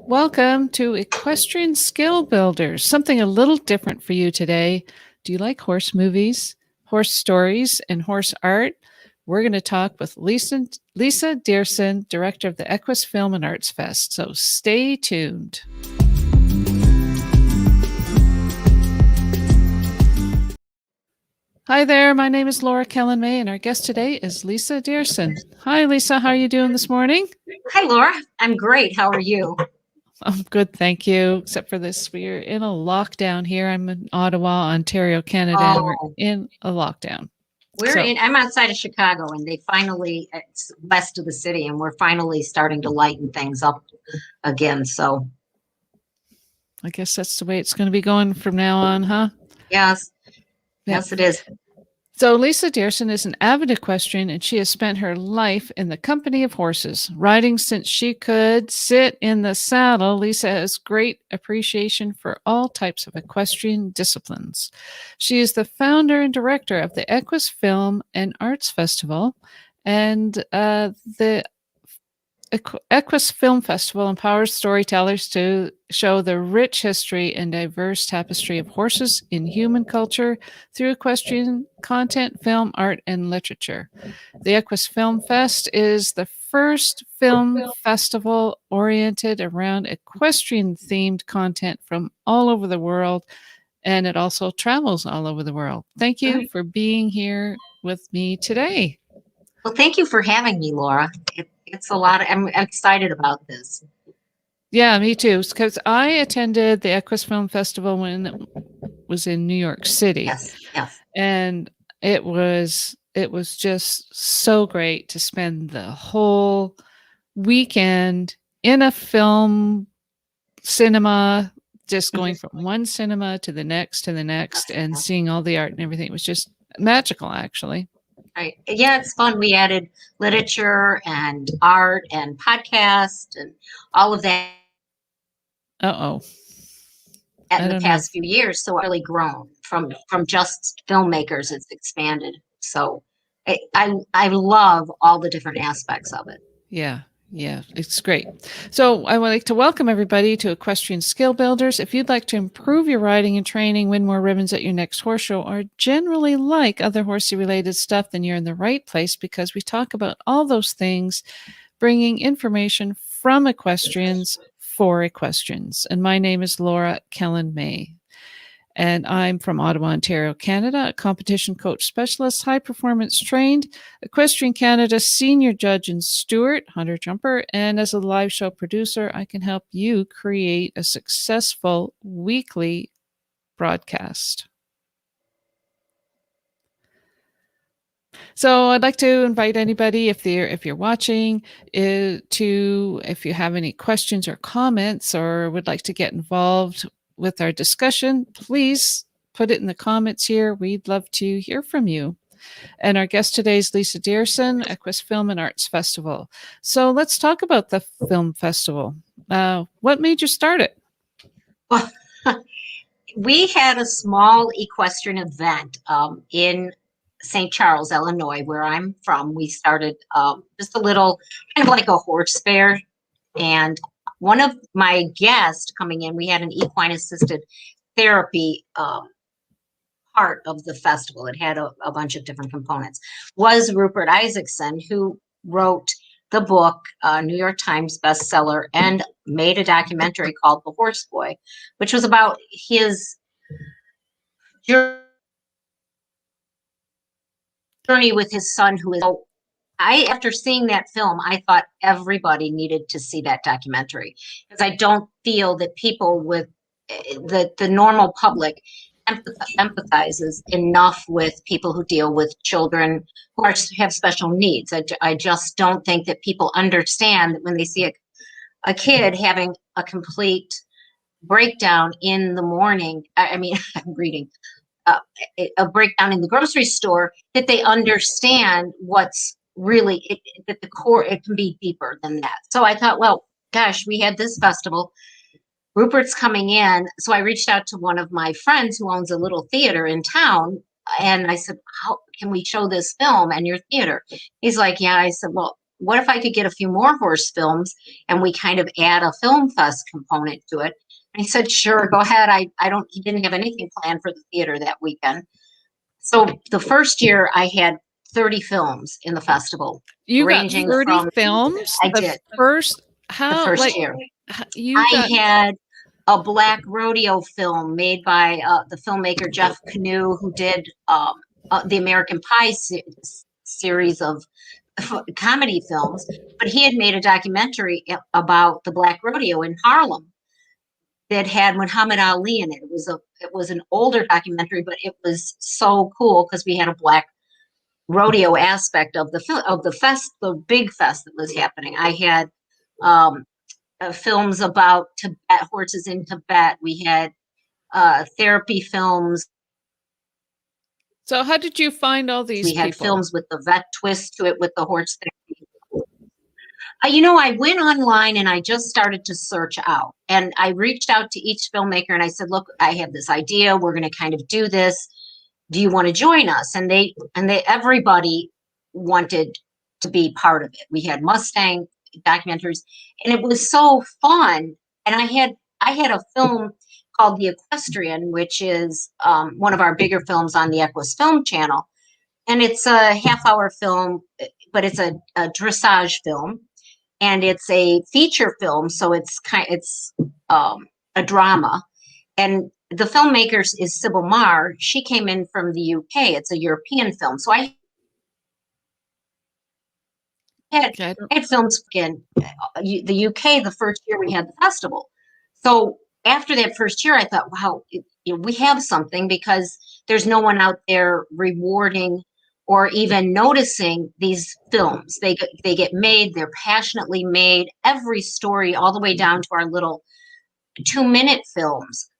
Welcome to Equestrian Skill Builders, something a little different for you today. Do you like horse movies, horse stories, and horse art? We're going to talk with Lisa Diersen, director of the EQUUS Film and Arts Fest. So stay tuned. Hi there, my name is Laura Kelland-May, and our guest today is Lisa Diersen. Hi, Lisa. How are you doing this morning? Hi, Laura. I'm great. How are you? I'm good, thank you. Except for this, we're in a lockdown here. I'm in Ottawa, Ontario, Canada, and we're in a lockdown. I'm outside of Chicago, and it's west of the city, and we're finally starting to lighten things up again. So I guess that's the way it's going to be going from now on, huh? Yes. Yes, it is. So Lisa Diersen is an avid equestrian, and she has spent her life in the company of horses, riding since she could sit in the saddle. Lisa has great appreciation for all types of equestrian disciplines. She is the founder and director of the EQUUS Film and Arts Festival, and the EQUUS Film Festival empowers storytellers to show the rich history and diverse tapestry of horses in human culture through equestrian content, film, art, and literature. The EQUUS Film Fest is the first film festival oriented around equestrian-themed content from all over the world, and it also travels all over the world. Thank you for being here with me today. Well, thank you for having me, Laura. It's a lot. I'm excited about this. Yeah, me too. Because I attended the EQUUS Film Festival when it was in New York City. Yes. And it was just so great to spend the whole weekend in a film cinema, just going from one cinema to the next and seeing all the art and everything. It was just magical, actually. Right. Yeah, it's fun. We added literature and art and podcast and all of that. In the past few years, so it's really grown from just filmmakers. It's expanded. So I love all the different aspects of it. Yeah, it's great. So I would like to welcome everybody to Equestrian Skill Builders. If you'd like to improve your riding and training, win more ribbons at your next horse show, or generally like other horsey-related stuff, then you're in the right place, because we talk about all those things, bringing information from equestrians for equestrians. And my name is Laura Kelland-May. And I'm from Ottawa, Ontario, Canada, a competition coach specialist, high performance trained, Equestrian Canada senior judge and steward, hunter jumper, and as a live show producer, I can help you create a successful weekly broadcast. So I'd like to invite anybody, if you're watching, if you have any questions or comments or would like to get involved with our discussion, please put it in the comments here. We'd love to hear from you. And our guest today is Lisa Diersen, EQUUS Film and Arts Festival. So let's talk about the film festival. What made you start it? Well, we had a small equestrian event in St. Charles, Illinois, where I'm from. We started just a little, kind of like a horse fair, and one of my guests coming in, we had an equine assisted therapy part of the festival. It had a bunch of different components. Was Rupert Isaacson, who wrote the book, New York Times bestseller, and made a documentary called The Horse Boy, which was about his journey with his son, who is. After seeing that film, I thought everybody needed to see that documentary, because I don't feel that people with the normal public empathizes enough with people who deal with children who have special needs. I just don't think that people understand that when they see a kid having a complete breakdown in the morning. I'm reading a breakdown in the grocery store, that they understand what's really that the core, it can be deeper than that. So I thought, well, gosh, we had this festival, Rupert's coming in. So I reached out to one of my friends who owns a little theater in town, and I said, how can we show this film in your theater? He's like, yeah. I said, well, what if I could get a few more horse films and we kind of add a film fest component to it? And he said, sure, go ahead. He didn't have anything planned for the theater that weekend. So the first year I had 30 films in the festival. You got ranging 30 from, films? I did. First, The how, first like, year. you I got, had a black rodeo film made by the filmmaker Jeff Canoe, who did the American Pie series of comedy films, but he had made a documentary about the black rodeo in Harlem that had Muhammad Ali in it. It was an older documentary, but it was so cool because we had a black rodeo aspect of the big fest that was happening. I had films about Tibet, horses in Tibet. We had therapy films. so how did you find all these We had people? films with the vet twist to it with the horse therapy. You know, I went online and I just started to search out, and I reached out to each filmmaker and I said, look, I have this idea. We're going to kind of do this. Do you want to join us? And everybody wanted to be part of it. We had Mustang documentaries, and it was so fun. And I had a film called The Equestrian, which is one of our bigger films on the EQUUS Film channel. And it's a half-hour film, but it's a dressage film, and it's a feature film, so it's a drama. And the filmmaker is Sybil Marr. She came in from the UK. It's a European film. So I had films in the UK the first year we had the festival. So after that first year, I thought, wow, we have something, because there's no one out there rewarding or even noticing these films. They get made. They're passionately made. Every story, all the way down to our little 2-minute films.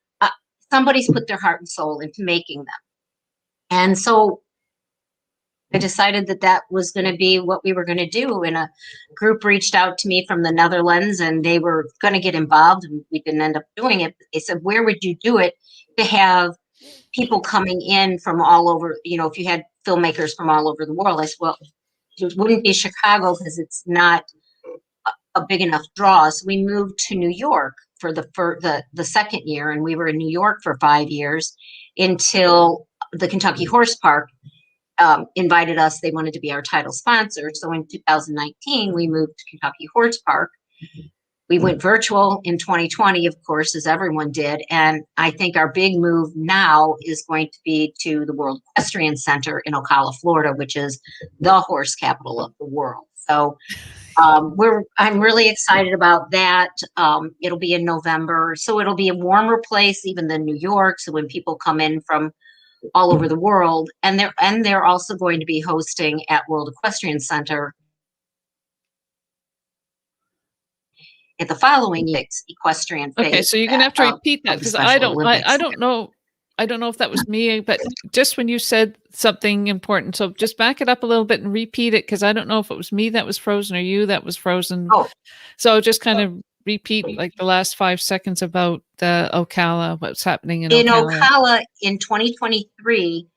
Somebody's put their heart and soul into making them. And so I decided that was going to be what we were going to do. And a group reached out to me from the Netherlands, and they were going to get involved, and we didn't end up doing it. But they said, where would you do it to have people coming in from all over, if you had filmmakers from all over the world? I said, well, it wouldn't be Chicago because it's not a big enough draw. So we moved to New York for the second year, and we were in New York for 5 years until the Kentucky Horse Park invited us. They wanted to be our title sponsor. So in 2019, we moved to Kentucky Horse Park. We went virtual in 2020, of course, as everyone did. And I think our big move now is going to be to the World Equestrian Center in Ocala, Florida, which is the horse capital of the world. So I'm really excited about that. It'll be in November, so it'll be a warmer place even than New York. So when people come in from all over the world, and they're also going to be hosting at World Equestrian Center at the following year's equestrian phase. Okay, so you're gonna have to repeat that, because I don't know. I don't know if that was me, but just when you said something important, so just back it up a little bit and repeat it, because I don't know if it was me that was frozen or you that was frozen. Oh. So just kind of repeat like the last 5 seconds about the Ocala, what's happening in Ocala in 2023.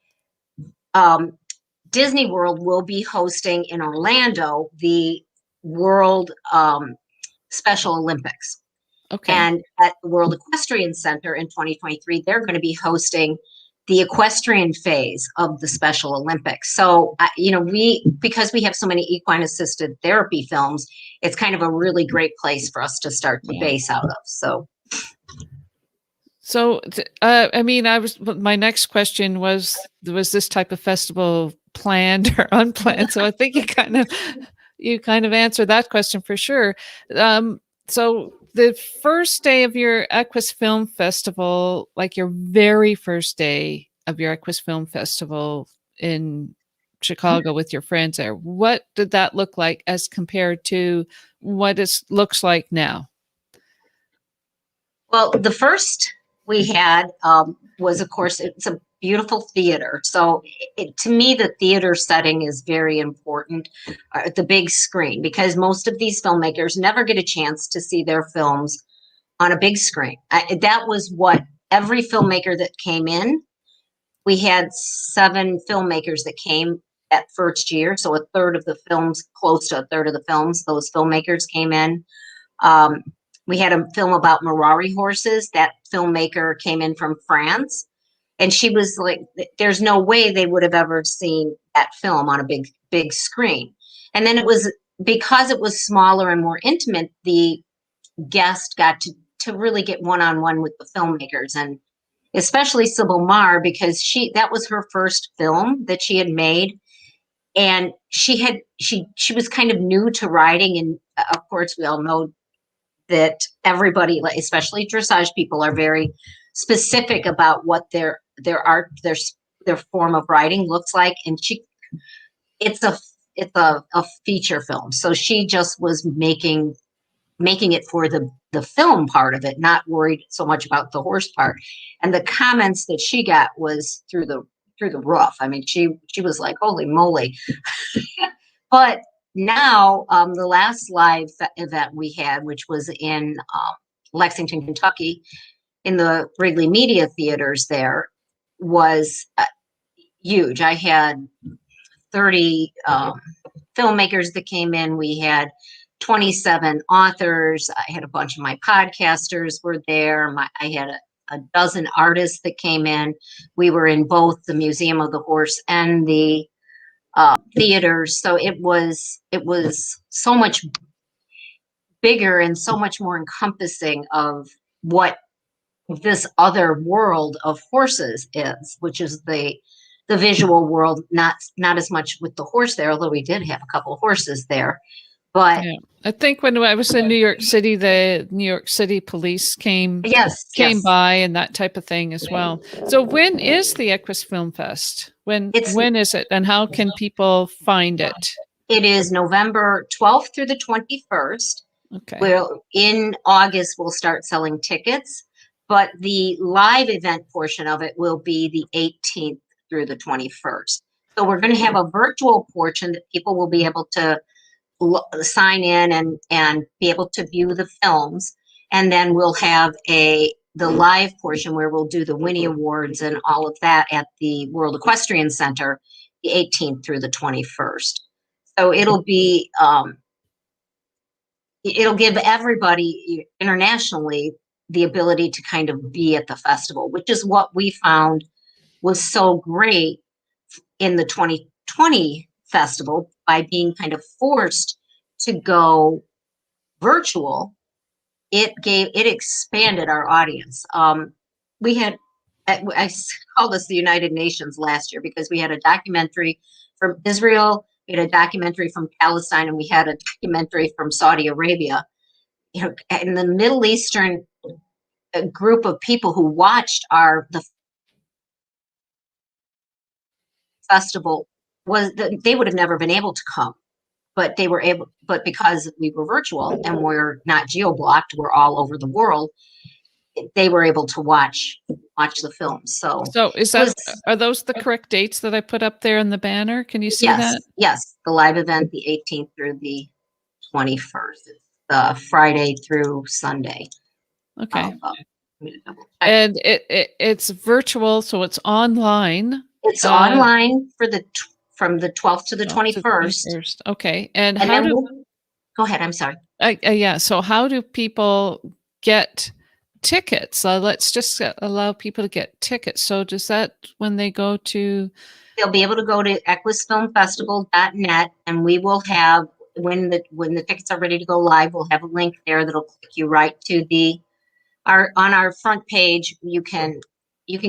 Disney World will be hosting in Orlando the World Special Olympics. Okay. And at the World Equestrian Center in 2023, they're going to be hosting the equestrian phase of the Special Olympics. So, because we have so many equine assisted therapy films, it's kind of a really great place for us to start to base out of. My next question was this type of festival planned or unplanned? So I think you kind of answered that question for sure. So the first day of your EQUUS Film Festival, like your very first day of your EQUUS Film Festival in Chicago with your friends there, what did that look like as compared to what it looks like now? Well, the first we had was, of course, it's a beautiful theater. So to me, the theater setting is very important, the big screen, because most of these filmmakers never get a chance to see their films on a big screen. That was what every filmmaker that came in, we had 7 filmmakers that came that first year. So a third of the films, close to a third of the films, those filmmakers came in. We had a film about Marari horses. That filmmaker came in from France. And she was like, there's no way they would have ever seen that film on a big screen. And then it was, because it was smaller and more intimate, the guest got to really get one-on-one with the filmmakers, and especially Sybil Marr, because that was her first film that she had made. And she was kind of new to riding. And of course, we all know that everybody, especially dressage people, are very specific about what their art, their form of riding looks like. And it's a feature film. So she just was making it for the film part of it, not worried so much about the horse part. And the comments that she got was through the roof. I mean, she was like, holy moly. But now, the last live event we had, which was in Lexington, Kentucky, in the Wrigley Media Theaters there, was huge. I had 30 filmmakers that came in. We had 27 authors. I had a bunch of my podcasters were there. I had a dozen artists that came in. We were in both the Museum of the Horse and the theaters. So it was so much bigger and so much more encompassing of what this other world of horses is, which is the visual world, not as much with the horse there, although we did have a couple of horses there. But yeah. I think when I was in New York City, the New York City police came by and that type of thing as well. So when is the EQUUS Film Fest? When is it, and how can people find it? It is November 12th through the 21st. Okay. In August, we'll start selling tickets, but the live event portion of it will be the 18th through the 21st. So we're going to have a virtual portion that people will be able to sign in and be able to view the films. And then we'll have the live portion where we'll do the Winnie Awards and all of that at the World Equestrian Center, the 18th through the 21st. So it'll be, it'll give everybody internationally the ability to kind of be at the festival, which is what we found was so great in the 2020 festival, by being kind of forced to go virtual. It expanded our audience. We had, I called us the United Nations last year, because we had a documentary from Israel, we had a documentary from Palestine, and we had a documentary from Saudi Arabia. You know, in the Middle Eastern group of people who watched the festival, they would have never been able to come, but but because we were virtual and we're not geo-blocked, we're all over the world, they were able to watch the film. So are those the correct dates that I put up there in the banner? Can you see that? Yes, the live event, the 18th through the 21st, Friday through Sunday. Okay. And it's virtual, so it's online. It's online from the 12th to the 21st. Okay. And go ahead. I'm sorry. Yeah. So how do people get tickets? Let's just allow people to get tickets. So does that, when they go to... They'll be able to go to equusfilmfestival.net, and we will have, when the tickets are ready to go live, we'll have a link there that'll click you right to on our front page. You can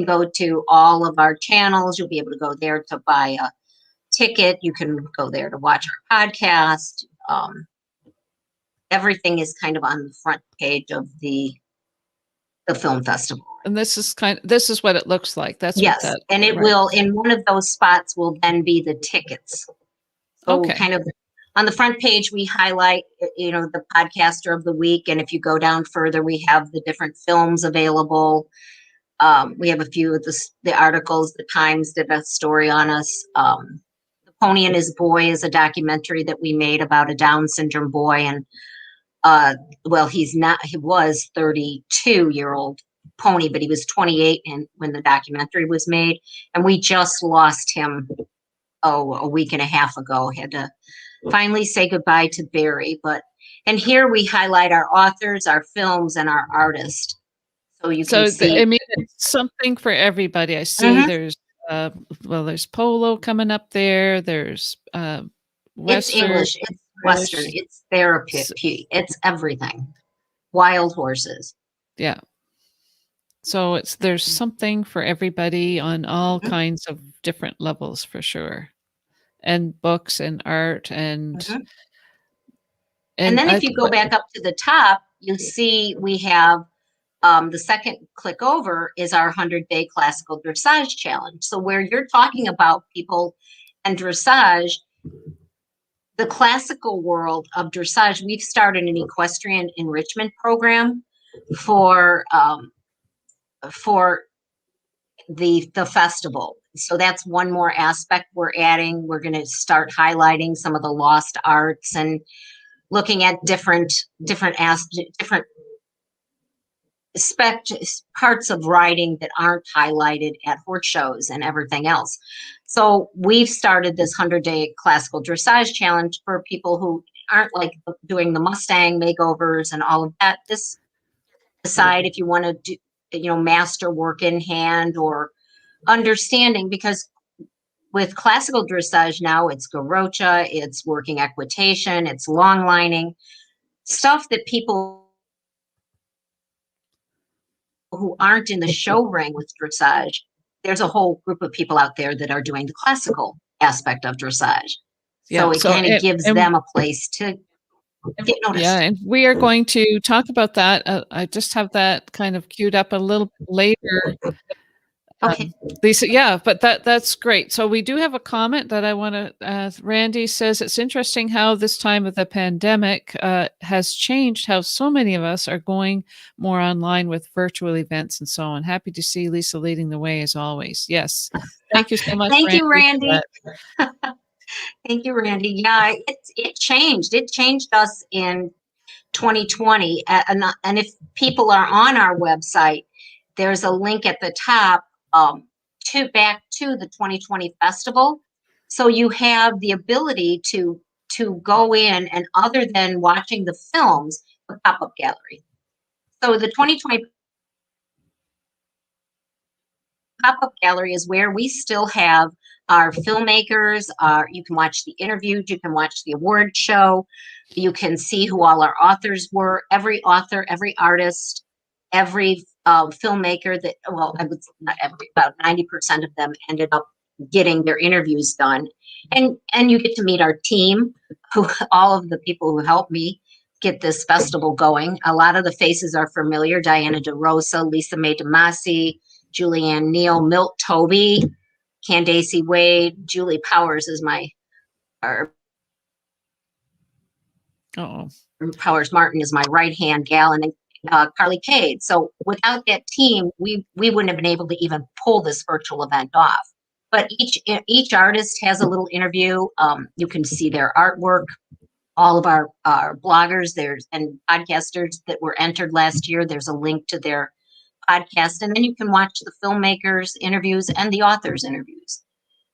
go to all of our channels. You'll be able to go there to buy a ticket. You can go there to watch our podcast. Everything is kind of on the front page of the film festival. And this is what it looks like. That's and it will, in one of those spots will then be the tickets. So kind of on the front page, we highlight, the podcaster of the week. And if you go down further, we have the different films available. We have a few of the articles. The Times did a story on us. The Pony and His Boy is a documentary that we made about a Down syndrome boy. And he was 32-year-old pony, but he was 28 when the documentary was made. And we just lost him a week and a half ago. Had to finally say goodbye to Barry, and here we highlight our authors, our films, and our artists. So you can see. I mean, it's something for everybody. I see there's there's polo coming up there. There's Western. It's English, it's Western, it's therapy, it's everything. Wild horses. Yeah. So there's something for everybody on all kinds of different levels for sure. And books and art and then if you go back up to the top, you see we have the second click over is our 100-day classical dressage challenge. So where you're talking about people and dressage, the classical world of dressage, we've started an equestrian enrichment program for the festival. So that's one more aspect we're adding. We're going to start highlighting some of the lost arts and looking at different parts of riding that aren't highlighted at horse shows and everything else. So we've started this 100-day classical dressage challenge for people who aren't like doing the Mustang makeovers and all of that. This decide if you want to do, master work in hand or understanding, because with classical dressage now it's garrocha, it's working equitation, it's longlining, stuff that people who aren't in the show ring with dressage, there's a whole group of people out there that are doing the classical aspect of dressage. So it kind of gives them a place to get noticed. Yeah, and we are going to talk about that. I just have that kind of queued up a little bit later. Okay. Lisa, yeah, but that's great. So we do have a comment that I want to, Randy says, it's interesting how this time of the pandemic has changed how so many of us are going more online with virtual events and so on. Happy to see Lisa leading the way as always. Yes. Thank you so much. Thank you, Randy. Thank you, Randy. Yeah, it changed. It changed us in 2020. And if people are on our website, there's a link at the top back to the 2020 festival. So you have the ability to go in, and other than watching the films, the pop-up gallery. So the 2020 pop-up gallery is where we still have our filmmakers. You can watch the interviews, you can watch the award show, you can see who all our authors were. Every author, every artist, every filmmaker that, well, I would not every, about 90% of them ended up getting their interviews done. And you get to meet our team, all of the people who helped me get this festival going. A lot of the faces are familiar: Diana DeRosa, Lisa May DeMasi, Julianne Neal, Milt Toby, Candace Wade, Julie Powers is Powers Martin is my right-hand gal, and Carly Cade. So without that team, we wouldn't have been able to even pull this virtual event off. But each artist has a little interview. You can see their artwork. All of our bloggers and podcasters that were entered last year, there's a link to their podcast, and then you can watch the filmmakers' interviews and the authors' interviews.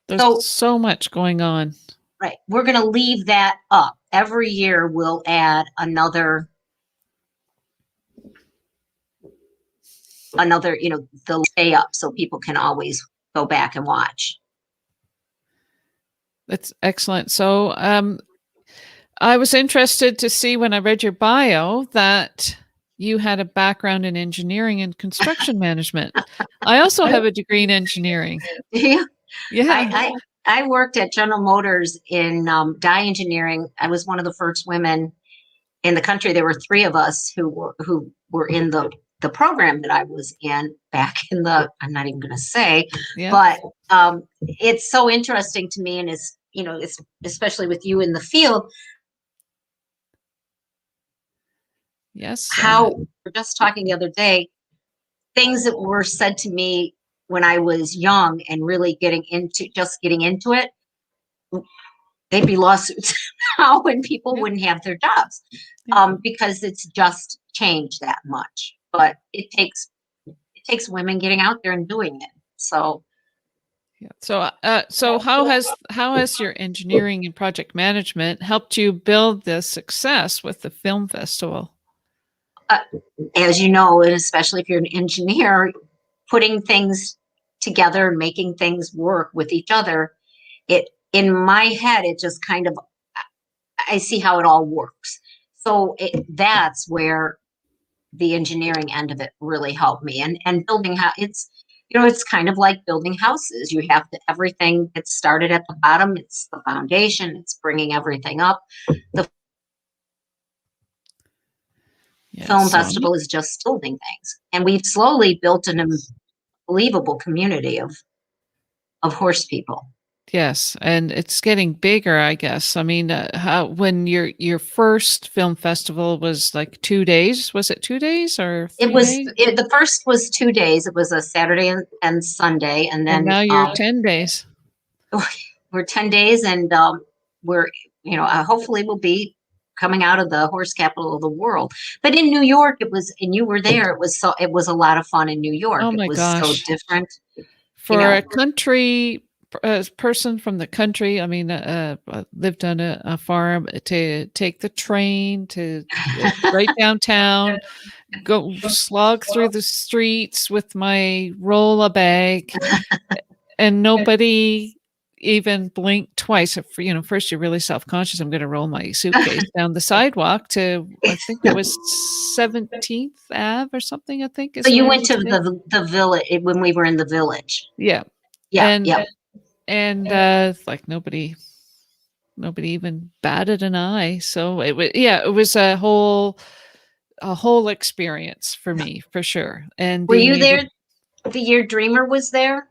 There's so much going on. Right. We're going to leave that up. Every year we'll add another, they'll stay up so people can always go back and watch. That's excellent. So I was interested to see when I read your bio that you had a background in engineering and construction management. I also have a degree in engineering. Yeah. Yeah. I worked at General Motors in dye engineering. I was one of the first women in the country. There were 3 of us who were in the program that I was in back in the, I'm not even going to say, but it's so interesting to me, and it's especially with you in the field. Yes. How we're just talking the other day, things that were said to me when I was young and really getting into it, they'd be lawsuits now, and people wouldn't have their jobs because it's just changed that much. But it takes women getting out there and doing it. So Yeah. So how has your engineering and project management helped you build this success with the film festival? As you know, and especially if you're an engineer, putting things together, making things work with each other, it in my head, it just kind of, I see how it all works. So that's where the engineering end of it really helped me. And building how it's, it's kind of like building houses. You have to, everything gets started at the bottom. It's the foundation. It's bringing everything up. The Yeah. film festival is just building things, and we've slowly built an unbelievable community of horse people. Yes, and it's getting bigger, I guess. I mean, how when your first film festival was like 2 days? Was it 2 days or It 3 was days? the first was 2 days. It was a Saturday and Sunday, and And then now you're 10 days. we're 10 days, and we're hopefully we'll be coming out of the horse capital of the world. But in New York, it was, and you were there. It was a lot of fun in New York. Oh It my was so gosh. different. For a country person from the country, I mean, lived on a farm, to take the train to right downtown, go slog through the streets with my roll bag, and nobody even blinked twice. First you're really self-conscious. I'm going to roll my suitcase down the sidewalk to, I think it was 17th Ave or something, I think. So you went to the village when we were in the village. Yeah. Yeah, And, yeah. and like nobody even batted an eye. So it was a whole experience for me, for sure. And Were you being able, there the year Dreamer was there?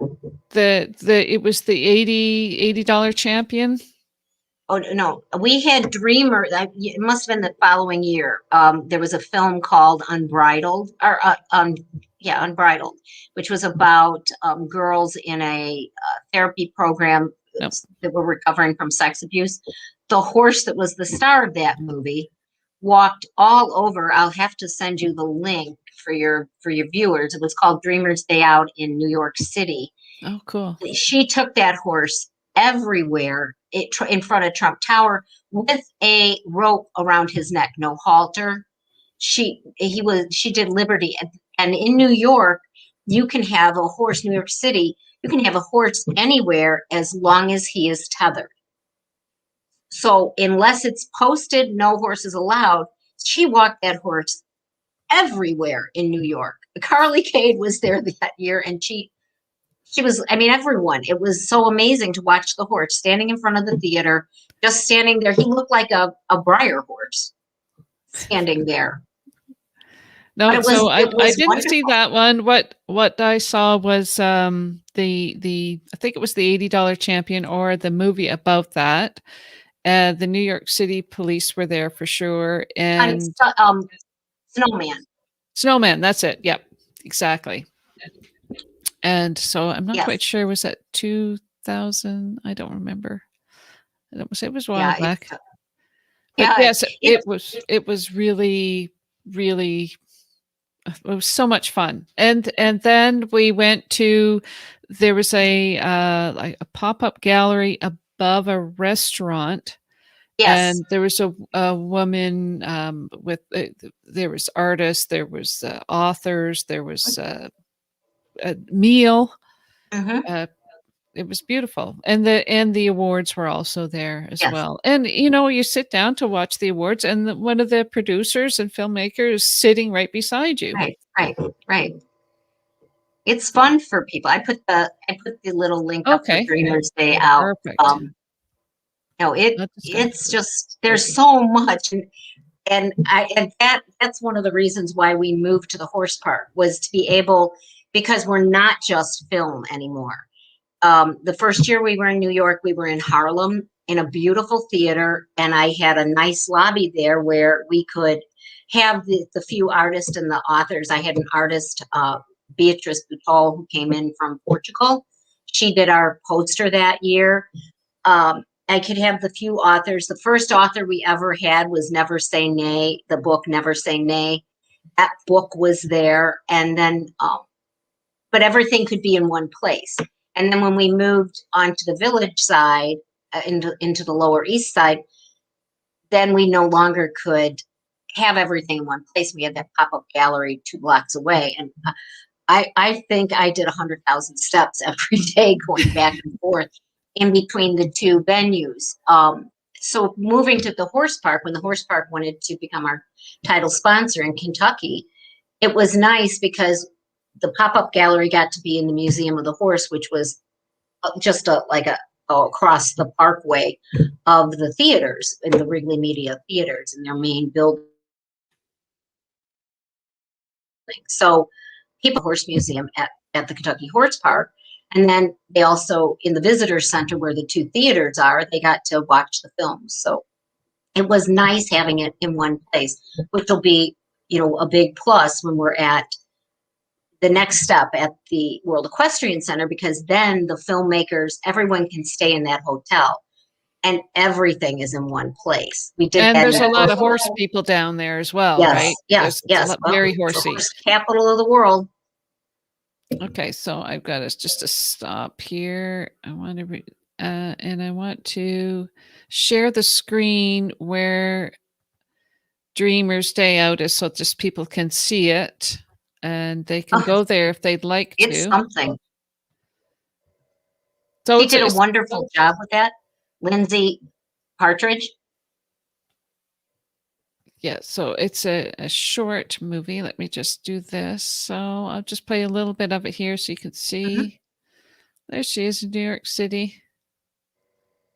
it was the $80 champion. Oh no, we had Dreamer. It must have been the following year. There was a film called Unbridled, or Unbridled, which was about girls in a therapy program Nope. that were recovering from sex abuse. The horse that was the star of that movie walked all over. I'll have to send you the link for your viewers. It was called Dreamer's Day Out in New York City. Oh, cool. She took that horse everywhere, in front of Trump Tower, with a rope around his neck, no halter. She did Liberty, and in New York, you can have a horse. New York City, you can have a horse anywhere as long as he is tethered. So unless it's posted, no horse is allowed. She walked that horse everywhere in New York. Carly Cade was there that year, and she was, I mean, everyone. It was so amazing to watch the horse standing in front of the theater, just standing there. He looked like a Breyer horse standing there. No, I didn't wonderful. see that one. What I saw was the I think it was the $80 champion, or the movie about that. The New York City police were there for sure, and Snowman. That's it. Yep, exactly. And so I'm not quite sure. Was that 2000? I don't remember. It was a while back. But yes, it was really, really, it was so much fun. And then we went to, there was like a pop-up gallery above a restaurant. Yes. And there was a woman with, there was artists, there was authors, there was a meal. Mm-hmm. It was beautiful, and the awards were also there as well. And you sit down to watch the awards, and one of the producers and filmmakers is sitting right beside you. Right. It's fun for people. I put the little link up for Dreamer's Day Out. Perfect. It's just, there's so much, and that's one of the reasons why we moved to the horse park, was to be able, because we're not just film anymore. The first year we were in New York, we were in Harlem in a beautiful theater, and I had a nice lobby there where we could have the few artists and the authors. I had an artist, Beatrice Butol, who came in from Portugal. She did our poster that year. I could have the few authors. The first author we ever had was Never Say Nay, the book Never Say Nay. That book was there. And then, but everything could be in one place. And then when we moved onto the village side, into the Lower East Side, then we no longer could have everything in one place. We had that pop-up gallery 2 blocks away. And I think I did 100,000 steps every day going back and forth in between the two venues. So moving to the horse park, when the horse park wanted to become our title sponsor in Kentucky, it was nice because the pop-up gallery got to be in the Museum of the Horse, which was just across the parkway of the theaters, in the Wrigley Media Theaters, in their main building. So people Horse Museum at the Kentucky Horse Park. And then they also, in the visitor center where the 2 theaters are, they got to watch the films. So it was nice having it in one place, which will be, a big plus when we're at the next step at the World Equestrian Center, because then the filmmakers, everyone can stay in that hotel and everything is in one place. We did And that. there's a lot of horse people down there as well, Yes, right? yes, yes. Very It's the horsey. horse capital of the world. Okay, so I've got just to stop here. I want to and I want to share the screen where Dreamers Day Out is, so just people can see it, and they can go there if they'd like to. It's something. So She did a wonderful job with that, Lindsay Partridge. Yeah, so it's a short movie. Let me just do this. So I'll just play a little bit of it here so you can see. There she is in New York City.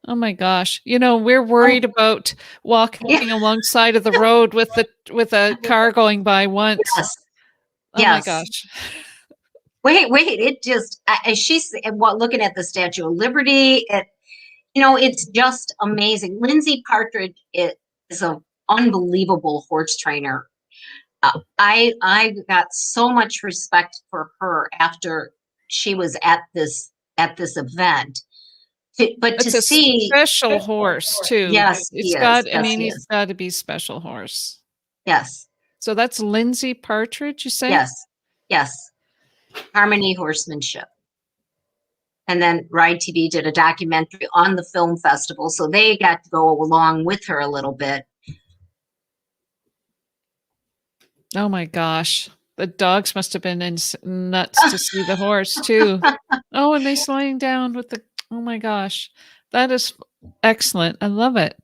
Oh my gosh. We're worried about walking alongside of the road with a car going by once. Yes. Oh my gosh. Wait, it just, she's looking at the Statue of Liberty. It's just amazing. Lindsay Partridge is an unbelievable horse trainer. I got so much respect for her after she was at this event. It's a special horse too. Yes, he's got to be special horse. Yes. So that's Lindsay Partridge, you say? Yes. Harmony Horsemanship. And then Ride TV did a documentary on the film festival, so they got to go along with her a little bit. Oh my gosh. The dogs must have been nuts to see the horse too. Oh, and they're sliding down with the, oh my gosh. That is excellent. I love it.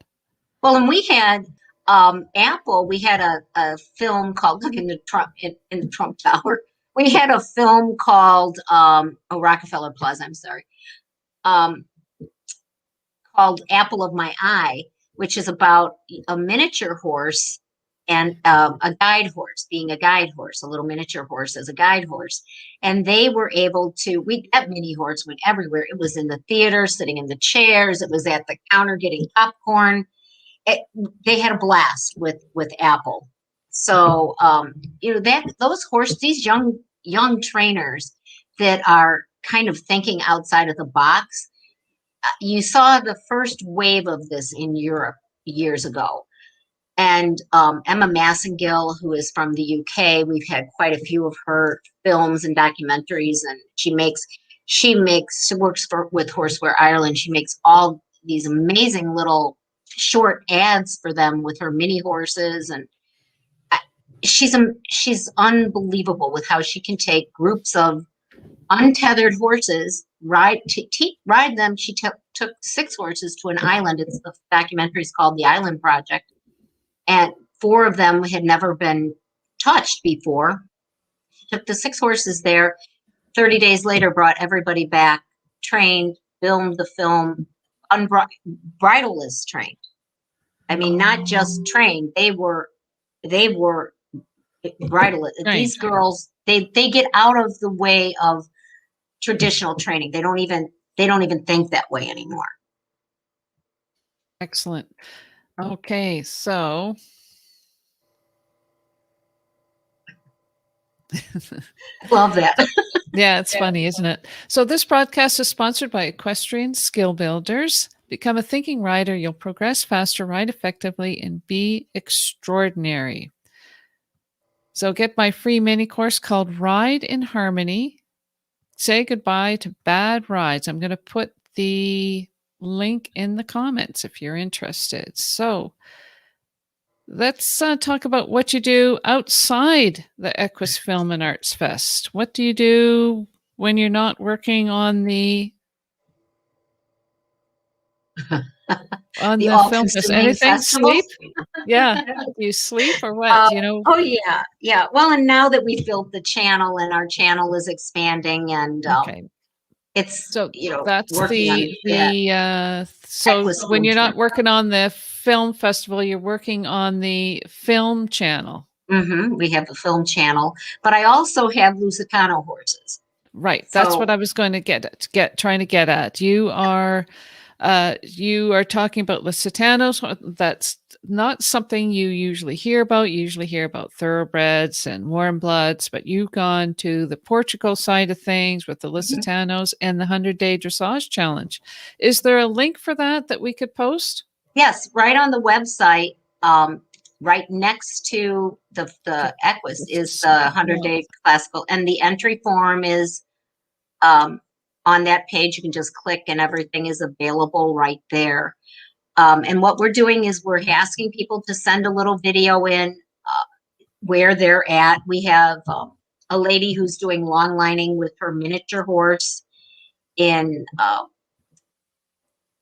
Well, and we had Apple, we had a film called, look in the Trump Tower. We had a film called Rockefeller Plaza, I'm sorry. Called Apple of My Eye, which is about a miniature horse and a guide horse, being a guide horse, a little miniature horse as a guide horse. And they were able to, that mini horse went everywhere. It was in the theater, sitting in the chairs. It was at the counter getting popcorn. They had a blast with Apple. So, these young trainers that are kind of thinking outside of the box. You saw the first wave of this in Europe years ago. And Emma Massengill, who is from the UK, we've had quite a few of her films and documentaries, and she works with Horseware Ireland. She makes all these amazing little short ads for them with her mini horses, and she's unbelievable with how she can take groups of untethered horses, ride them. She took 6 horses to an island. The documentary is called The Island Project. And 4 of them had never been touched before. She took the 6 horses there. 30 days later, brought everybody back, trained, filmed the film, bridleless trained. I mean, not just trained. They were bridleless. These girls, they get out of the way of traditional training. They don't even think that way anymore. Excellent. Okay, so love that. Yeah, it's funny, isn't it? So this broadcast is sponsored by Equestrian Skill Builders. Become a thinking rider. You'll progress faster, ride effectively, and be extraordinary. So get my free mini course called Ride in Harmony say goodbye to bad rides. I'm going to put the link in the comments if you're interested. So let's talk about what you do outside the EQUUS Film and Arts Fest. What do you do when you're not working on the The film fest? all-consuming Anything? festival. Sleep? Yeah. Do you sleep or what? Do you know? Oh yeah, yeah. Well, and now that we've built the channel and our channel is expanding, and Okay. it's So that's working on that. so Equus when Film you're not Channel. working on the film festival, you're working on the film channel. We have the film channel, but I also have Lusitano horses. Right. That's what So I was going to trying to get at. You are talking about Lusitanos. That's not something you usually hear about. You usually hear about thoroughbreds and warm bloods, but you've gone to the Portugal side of things with the Lusitanos and the 100-day dressage challenge. Is there a link for that we could post? yes, right on the website, right next to the Equus is the 100-day classical, and the entry form is on that page. You can just click and everything is available right there. And what we're doing is we're asking people to send a little video in where they're at. We have a lady who's doing longlining with her miniature horse in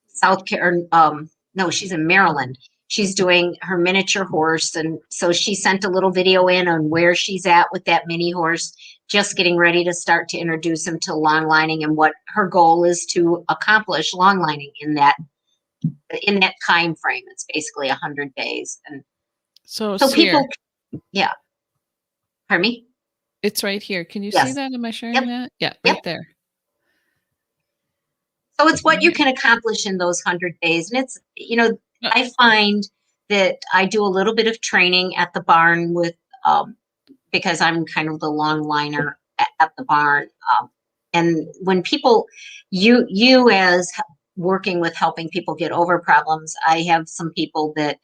South Carolina. No, she's in Maryland. She's doing her miniature horse. And so she sent a little video in on where she's at with that mini horse, just getting ready to start to introduce him to longlining and what her goal is to accomplish longlining in that time frame. It's basically 100 days. And so people, yeah. Pardon me? It's right here. Can you see that? Am I sharing that? Yeah, right there. So it's what you can accomplish in those 100 days. And it's, I find that I do a little bit of training at the barn with, because I'm kind of the longliner at the barn. And when people, you as working with helping people get over problems, I have some people that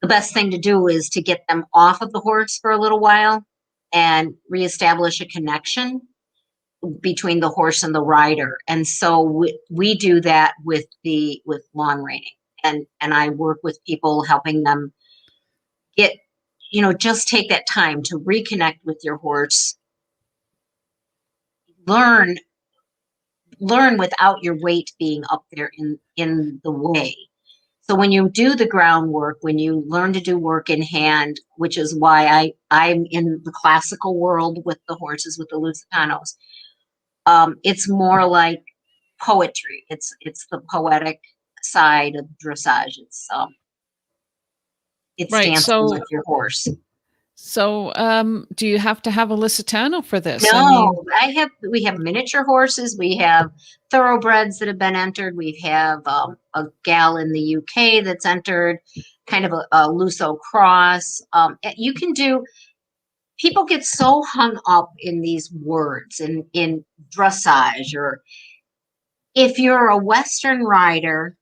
the best thing to do is to get them off of the horse for a little while and reestablish a connection between the horse and the rider. And so we do that with long reining, and I work with people helping them get, just take that time to reconnect with your horse, learn without your weight being up there in the way. So when you do the groundwork, when you learn to do work in hand, which is why I'm in the classical world with the horses, with the Lusitanos, it's more like poetry. It's the poetic side of dressage. It's right. dancing with your horse. So, do you have to have a Lusitano for this? No, we have miniature horses. We have thoroughbreds that have been entered. We have a gal in the UK that's entered, kind of a Luso cross. You can do. People get so hung up in these words in dressage, or if you're a Western rider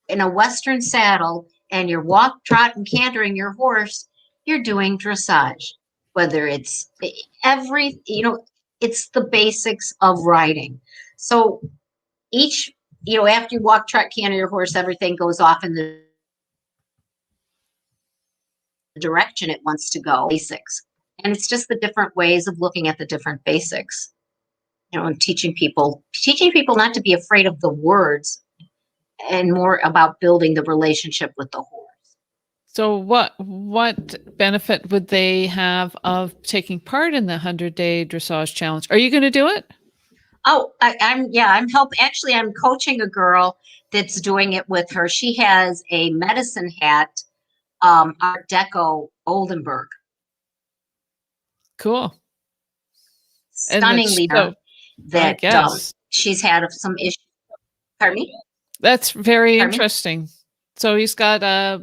in a Western saddle and you're walk, trot, and cantering your horse, you're doing dressage. Whether it's it's the basics of riding. So each, after you walk, trot, canter your horse, everything goes off in the direction it wants to go. Basics. And it's just the different ways of looking at the different basics. And teaching people not to be afraid of the words and more about building the relationship with the horse. So what benefit would they have of taking part in the 100-day dressage challenge? Are you going to do it? Oh, I'm actually, I'm coaching a girl that's doing it with her. She has a medicine hat, Art Deco Oldenburg. Cool. Stunning leader that she's had some issues. Pardon me? That's very interesting. So he's got a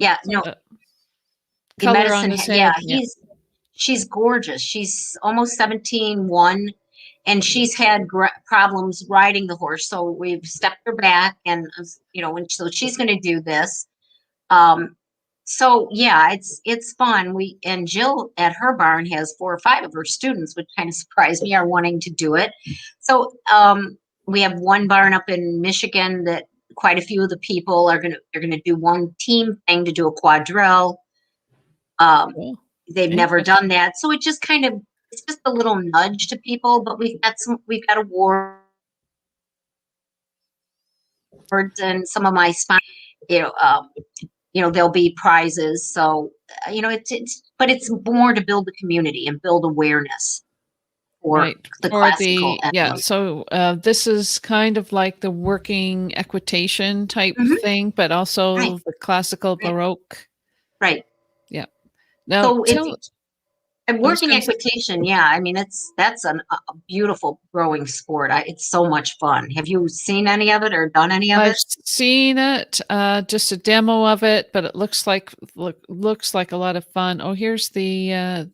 color on his head. Yeah, she's gorgeous. She's almost 17, and she's had problems riding the horse. So we've stepped her back, and so she's going to do this. So yeah, it's fun. And Jill at her barn has 4 or 5 of her students, which kind of surprised me, are wanting to do it. So we have one barn up in Michigan that quite a few of the people are gonna do one team thing to do a quadrille. Um, Cool. they've never Interesting. done that, so it's just a little nudge to people. But we've got awards, and some of my you know um, there'll be prizes. So but it's more to build the community and build awareness for Right. the For classical the, yeah. element. So this is kind of like the working equitation type Hmm. thing, but Right, also the classical right, Baroque. right. Yeah. Now So tell, and I was working going to, equitation, yeah, I mean that's a beautiful growing sport. It's so much fun. Have you seen any of it or done any of I've it? seen it, just a demo of it, but it looks like a lot of fun. Oh, here's the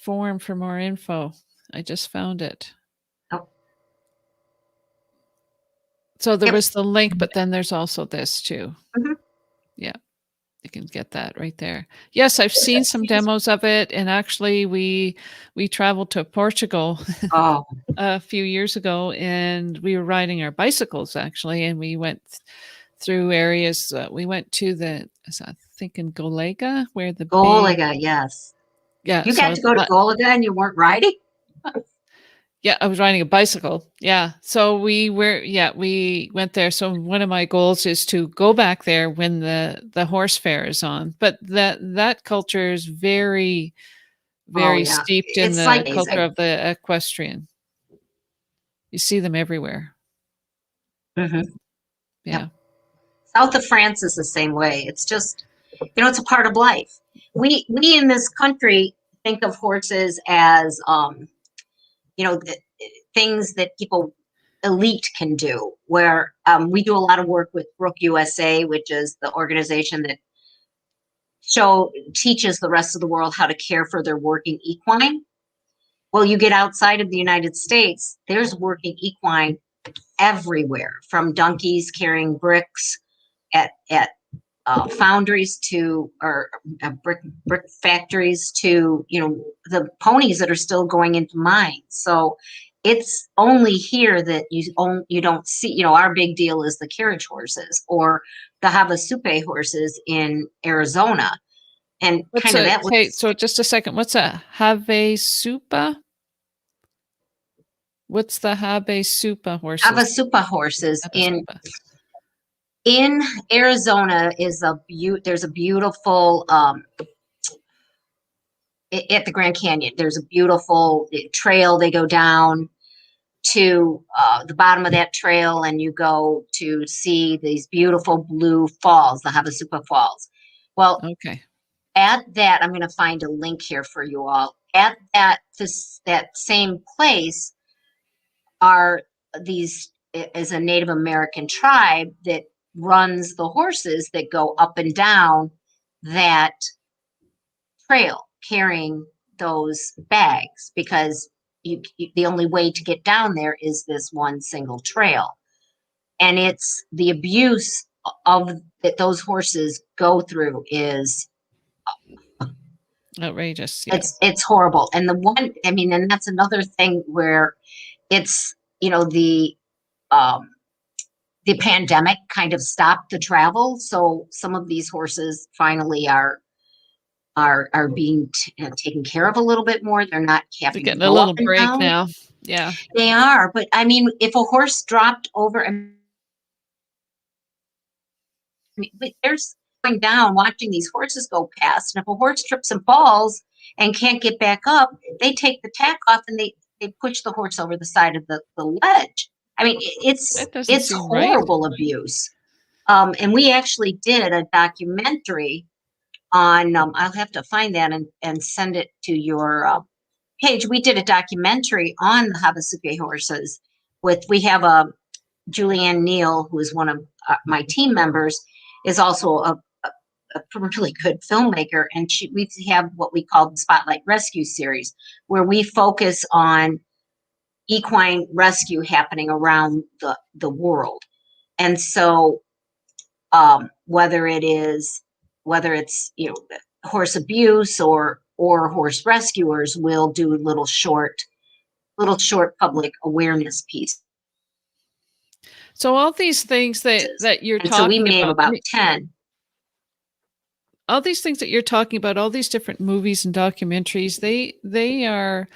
form for more info. I just found it. Oh, So there yep. was the link, but then there's also this too. Hmm. Yeah, you can get that right there. Yes, I've seen some demos of it, and actually we traveled to Portugal Oh, a few years ago, and we were riding our bicycles actually, and we went through areas. We went to I think in Golega, where the big, Goliga, yes. yeah. You got So to go to Goliga and you weren't riding? yeah, I was riding a bicycle. Yeah. So we went there. So one of my goals is to go back there when the horse fair is on. But that culture is very, Oh very yeah, steeped in it's like the culture amazing. of the equestrian. You see them everywhere. Hmm. Yep. Yeah. South of France is the same way. It's just, it's a part of life. We in this country think of horses as things that people elite can do. Where we do a lot of work with Brook USA, which is the organization that teaches the rest of the world how to care for their working equine. Well, you get outside of the United States, there's working equine everywhere, from donkeys carrying bricks at foundries to or brick factories to the ponies that are still going into mines. So it's only here that you don't see. Our big deal is the carriage horses or the Havasupai horses in Arizona, and What's kind of a that okay? was So just a second. What's a Have Supa? What's the Have Supa horses? Havasupai horses Have Supa. in Arizona is there's a beautiful at the Grand Canyon. There's a beautiful trail. They go down to the bottom of that trail, and you go to see these beautiful blue falls, the Havasupai Falls. Well, Okay. at that, I'm going to find a link here for you all. At that same place are these is a Native American tribe that runs the horses that go up and down that trail carrying those bags, because the only way to get down there is this one single trail. And it's the abuse of that those horses go through is Outrageous. Yeah. it's horrible. And and that's another thing where it's um the pandemic kind of stopped the travel, so some of these horses finally are being taken care of a little bit more. They're not They're having to getting a go up little and break down. now. Yeah. They are, but I mean, if a horse dropped over, there's going down watching these horses go past, and if a horse trips and falls and can't get back up, they take the tack off and they push the horse over the side of the ledge. I mean, That doesn't it's seem right. horrible abuse. And we actually did a documentary on. I'll have to find that and send it to your page. We did a documentary on the Havasupai horses. We have a Julianne Neal, who is one of my team members, is also a really good filmmaker, and we have what we call the Spotlight Rescue series, where we focus on equine rescue happening around the world. And so whether it's, you know, horse abuse or horse rescuers, will do little short public awareness pieces. So all these things that you're And so we talking may have about, about 10. all these things that you're talking about, all these different movies and documentaries, they are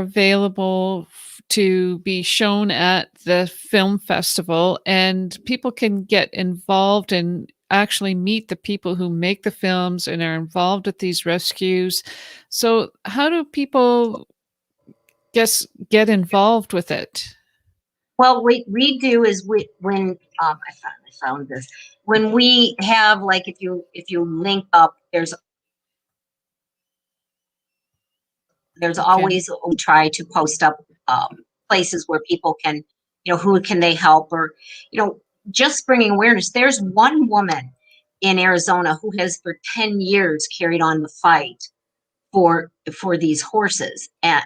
available to be shown at the film festival, and people can get involved and actually meet the people who make the films and are involved with these rescues. So how do people get involved with it? Well, what we do is when I finally found this, when we have, like, if you link up, there's Okay. always, we try to post up places where people can, you know, who can they help, or, you know, just bringing awareness. There's one woman in Arizona who has for 10 years carried on the fight for these horses. And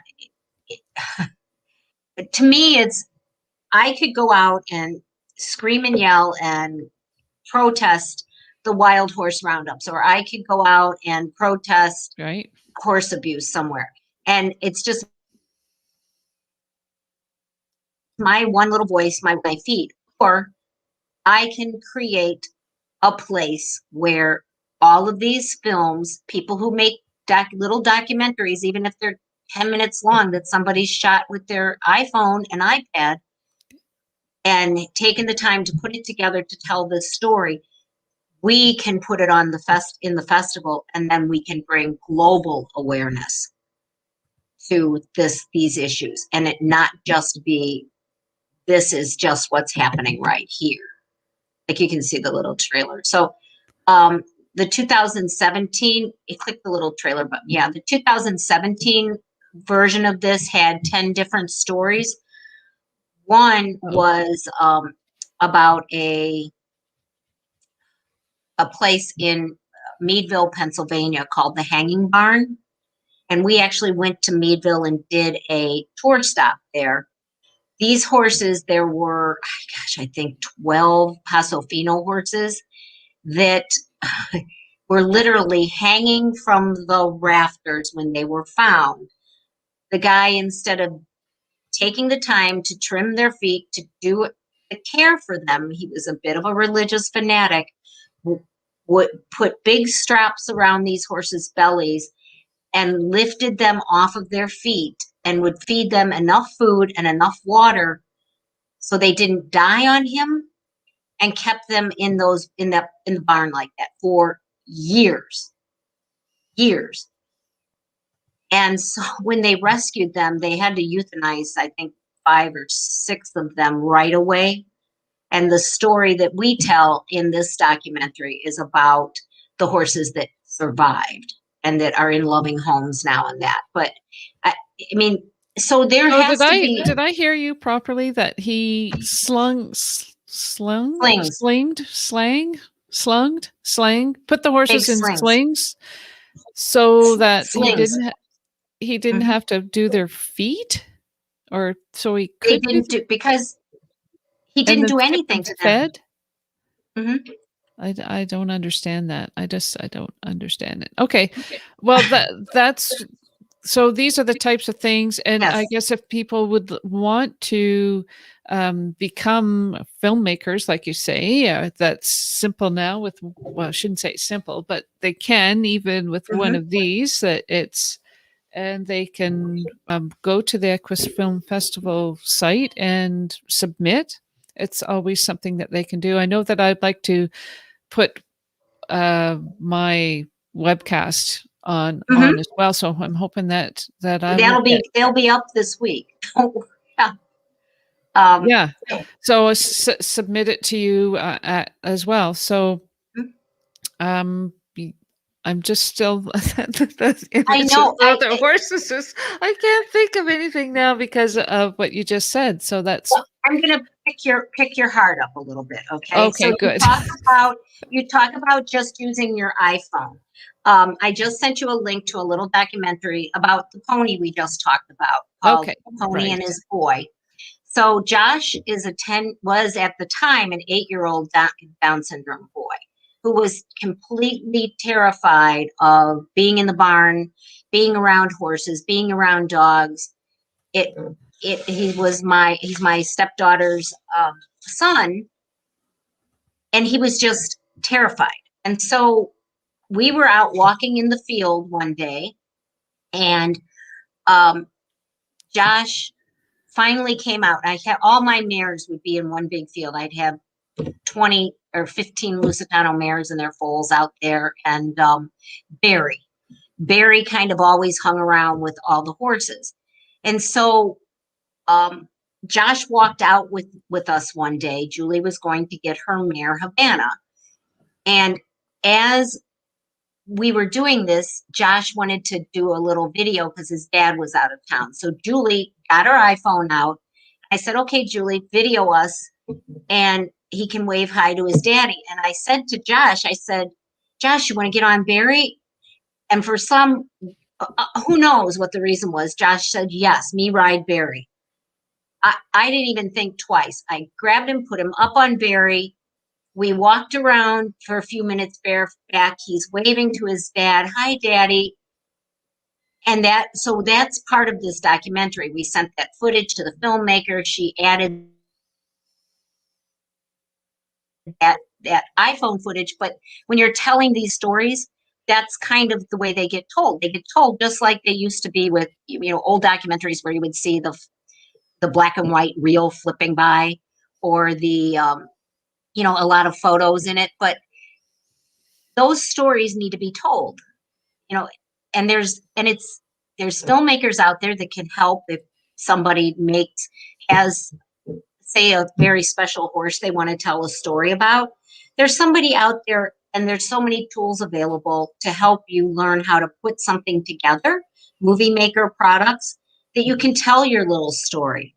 to me, I could go out and scream and yell and protest the wild horse roundups, or I could go out and protest Right. horse abuse somewhere. And it's just my one little voice, my feet. Or I can create a place where all of these films, people who make little documentaries, even if they're 10 minutes long, that somebody shot with their iPhone and iPad and taken the time to put it together to tell this story, we can put it on in the festival, and then we can bring global awareness to these issues, and it not just be, this is just what's happening right here. Like, you can see the little trailer. So the 2017, you click the little trailer, but yeah, the 2017 version of this had 10 different stories. One was about a place in Meadville, Pennsylvania called the Hanging Barn. And we actually went to Meadville and did a tour stop there. These horses, there were, I think 12 Paso Fino horses that were literally hanging from the rafters when they were found. The guy, instead of taking the time to trim their feet, to do the care for them, he was a bit of a religious fanatic, would put big straps around these horses' bellies and lifted them off of their feet and would feed them enough food and enough water so they didn't die on him, and kept them in the barn like that for years. And so when they rescued them, they had to euthanize, I think, 5 or 6 of them right away. And the story that we tell in this documentary is about the horses that survived and that are in loving homes now and that. But I mean, so there has to be. Did I hear you properly that he slung, put the horses in slings so that he didn't have to do their feet, or so he could. They didn't do, because he didn't do anything to them. Fed? Mm-hmm. I don't understand that. I don't understand it. Okay. Well, that's, so these are the types of things. And Yes. I guess if people would want to become filmmakers, like you say, that's simple now with, well, I shouldn't say simple, but they can, even with one of these, and they can go to the EQUUS Film Festival site and submit. It's always something that they can do. I know that I'd like to put my webcast on as well, so I'm hoping that they'll be up this week. Yeah. So submit it to you as well. So I'm just still I know the horses. I can't think of anything now because of what you just said. So that's. Well, I'm gonna pick your heart up a little bit, okay? Okay, so good. You talk about just using your iPhone. I just sent you a link to a little documentary about the pony we just talked about, called Pony and His Boy. So Josh was at the time an 8-year-old Down syndrome boy who was completely terrified of being in the barn, being around horses, being around dogs. He's my stepdaughter's son, and he was just terrified. And so we were out walking in the field one day, and Josh finally came out. I had all my mares would be in one big field. I'd have 20 or 15 Lusitano mares and their foals out there, and Barry kind of always hung around with all the horses. And so Josh walked out with us one day. Julie was going to get her mare Havana, and as we were doing this, Josh wanted to do a little video because his dad was out of town. So Julie got her iPhone out. I said, okay, Julie, video us, and he can wave hi to his daddy. And I said to Josh, Josh, you want to get on Barry? And for some, who knows what the reason was, Josh said, yes, me ride Barry. I didn't even think twice. I grabbed him, put him up on Barry. We walked around for a few minutes bareback. He's waving to his dad. Hi, Daddy. And so that's part of this documentary. We sent that footage to the filmmaker. She added that iPhone footage. But when you're telling these stories, that's kind of the way they get told. They get told just like they used to be with, old documentaries where you would see the black and white reel flipping by, or the, a lot of photos in it. But those stories need to be told, and there's filmmakers out there that can help. If somebody has, say, a very special horse they want to tell a story about, there's somebody out there, and there's so many tools available to help you learn how to put something together, movie maker products, that you can tell your little story.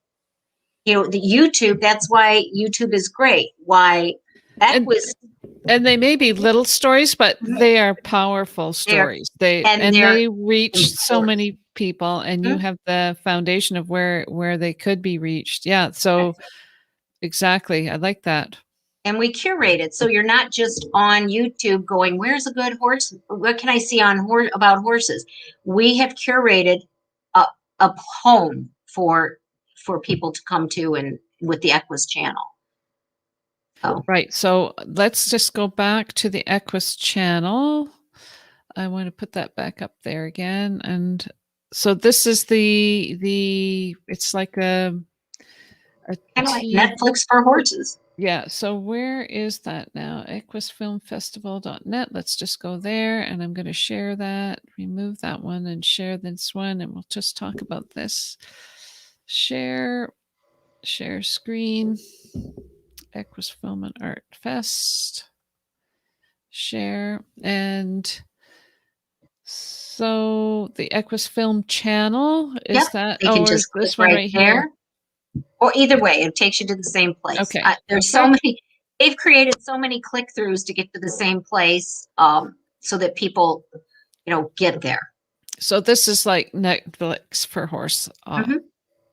The YouTube, that's why YouTube is great. Why and they may be little stories, but they are powerful stories. They reach so many people, and you have the foundation of where they could be reached. Yeah. So exactly. I like that. And we curate it. So you're not just on YouTube going, where's a good horse? What can I see about horses? We have curated a home for people to come to, and with the EQUUS channel. Oh. Right. So let's just go back to the EQUUS channel. I want to put that back up there again. And so this is it's like a kind of like Netflix for horses. Yeah. So where is that now? EQUUSFilmFestival.net. Let's just go there, and I'm going to share that, remove that one, and share this one, and we'll just talk about this. Share screen. EQUUS Film and Art Fest. Share. And so the EQUUS Film channel, is that? They can just click this one right here. Or either way, it takes you to the same place. Okay. There's so many, they've created so many click-throughs to get to the same place, so that people, get there. So this is like Netflix for horse.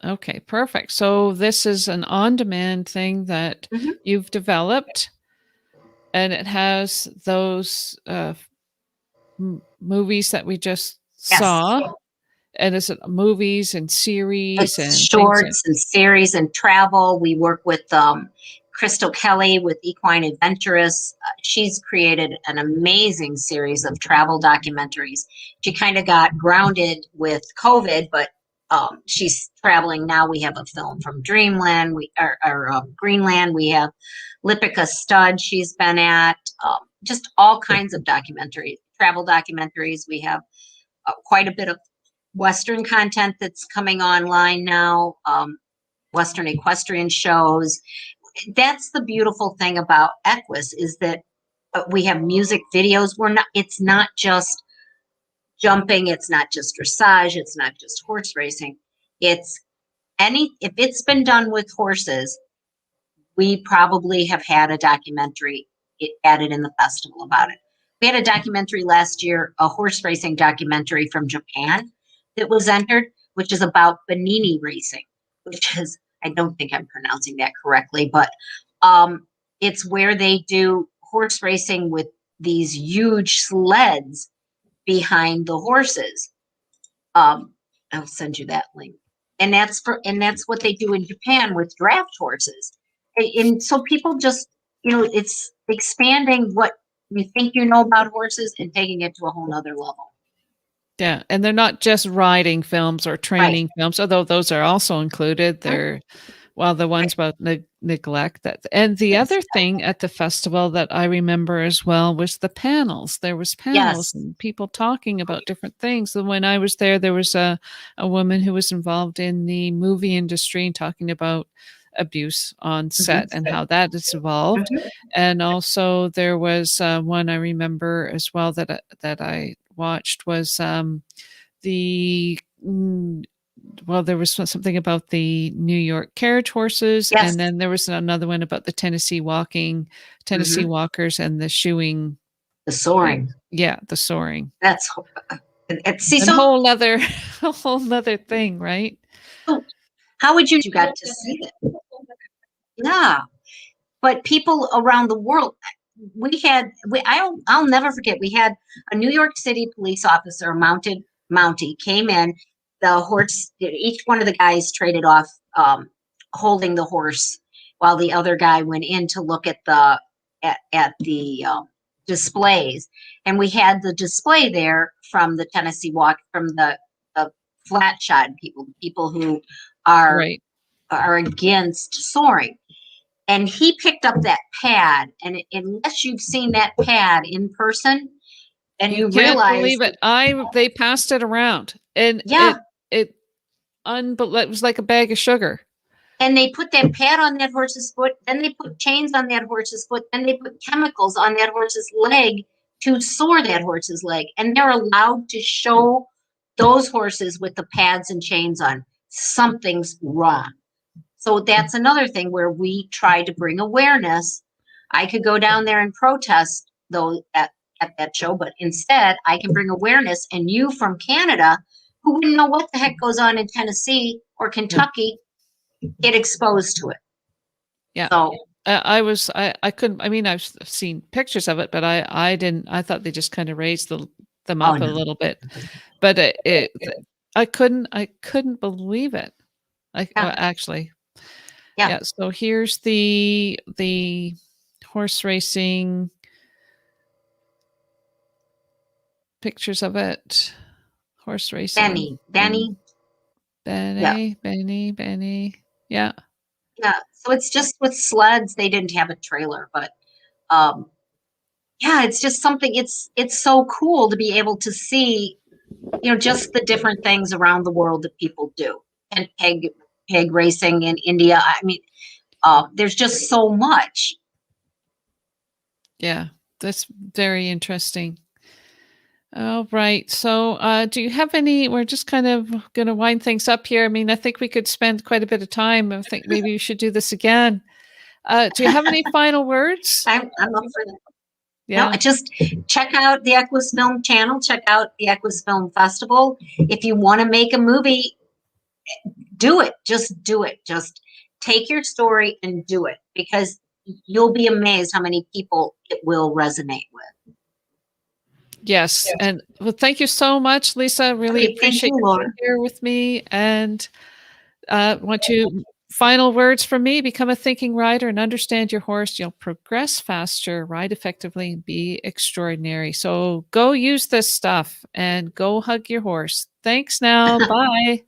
Okay, perfect. So this is an on-demand thing that you've developed, and it has those movies that we just saw. And is it movies and series and shorts and series and travel? We work with Crystal Kelly with Equine Adventurous. She's created an amazing series of travel documentaries. She kind of got grounded with COVID, but she's traveling now. We have a film from Dreamland, Greenland. We have Lipica Stud she's been at. Just all kinds of documentaries, travel documentaries. We have quite a bit of Western content that's coming online now, Western equestrian shows. That's the beautiful thing about EQUUS, is that we have music videos. It's not just jumping, it's not just dressage, it's not just horse racing. If it's been done with horses, we probably have had a documentary added in the festival about it. We had a documentary last year, a horse racing documentary from Japan that was entered, which is about Benini racing, which is, I don't think I'm pronouncing that correctly, but it's where they do horse racing with these huge sleds behind the horses. I'll send you that link. And that's what they do in Japan with draft horses. And so people just, it's expanding what you think you know about horses and taking it to a whole nother level. Yeah, and they're not just riding films or training films, although those are also included. They're the ones about neglect. And the other thing at the festival that I remember as well was the panels. There was panels and people talking about different things. And when I was there was a woman who was involved in the movie industry and talking about abuse on set and how that has evolved. And also there was one I remember as well that I watched was there was something about the New York carriage horses, and then there was another one about the Tennessee walkers and the shoeing, the soaring. Yeah, the soaring. That's a whole other thing, right? How would you got to see that? Yeah, but people around the world. I'll never forget. We had a New York City police officer, Mountie, came in. The horse, each one of the guys traded off holding the horse while the other guy went in to look at the displays. And we had the display there from the Tennessee Walk, from the flat shod people who are against soaring. And he picked up that pad, and unless you've seen that pad in person, and you can't realize, believe it. They passed it around, and it was like a bag of sugar. And they put that pad on that horse's foot, then they put chains on that horse's foot, then they put chemicals on that horse's leg to soar that horse's leg. And they're allowed to show those horses with the pads and chains on. Something's wrong. So that's another thing where we try to bring awareness. I could go down there and protest though at that show, but instead I can bring awareness, and you from Canada who wouldn't know what the heck goes on in Tennessee or Kentucky get exposed to it. Yeah. So I couldn't, I've seen pictures of it, but I didn't, I thought they just kind of raised them up a little bit, but I couldn't believe it. Actually. Yeah. So here's the horse racing pictures of it. Horse racing. Benny. Yeah. Yeah. So it's just with sleds. They didn't have a trailer, but it's just something. It's so cool to be able to see, just the different things around the world that people do. And peg racing in India. There's just so much. Yeah, that's very interesting. All right. So do you have we're just kind of going to wind things up here. I think we could spend quite a bit of time. I think maybe we should do this again. Do you have any final words? I'm up for that. Yeah. No, just check out the EQUUS Film channel. Check out the EQUUS Film Festival. If you want to make a movie, do it. Just do it. Just take your story and do it, because you'll be amazed how many people it will resonate with. Yes. And thank you so much, Lisa. Really appreciate you being here with me. And final words from me: become a thinking rider and understand your horse. You'll progress faster, ride effectively, and be extraordinary. So go use this stuff and go hug your horse. Thanks now. Bye.